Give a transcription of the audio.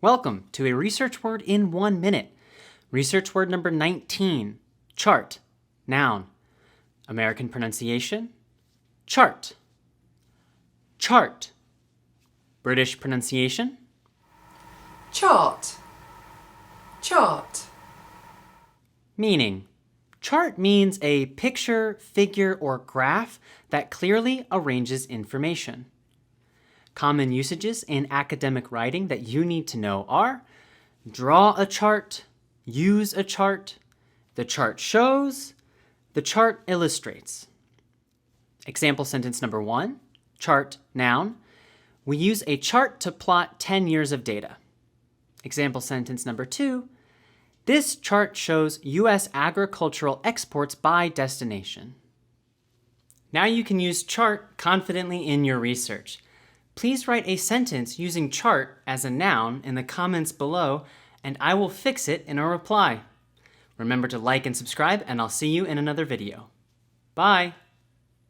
Welcome to a research word in 1 minute. Research word number 19, chart, noun. American pronunciation, chart. Chart. British pronunciation, chart, chart. meaning. Chart means a picture, figure, or graph that clearly arranges information. Common usages in academic writing that you need to know are draw a chart, use a chart, the chart shows, the chart illustrates. Example sentence number 1, chart, noun. We use a chart to plot 10 years of data. Example sentence number 2, this chart shows U.S. agricultural exports by destination. Now you can use chart confidently in your research. Please write a sentence using chart as a noun in the comments below, and I will fix it in a reply. Remember to like and subscribe, and I'll see you in another video. Bye!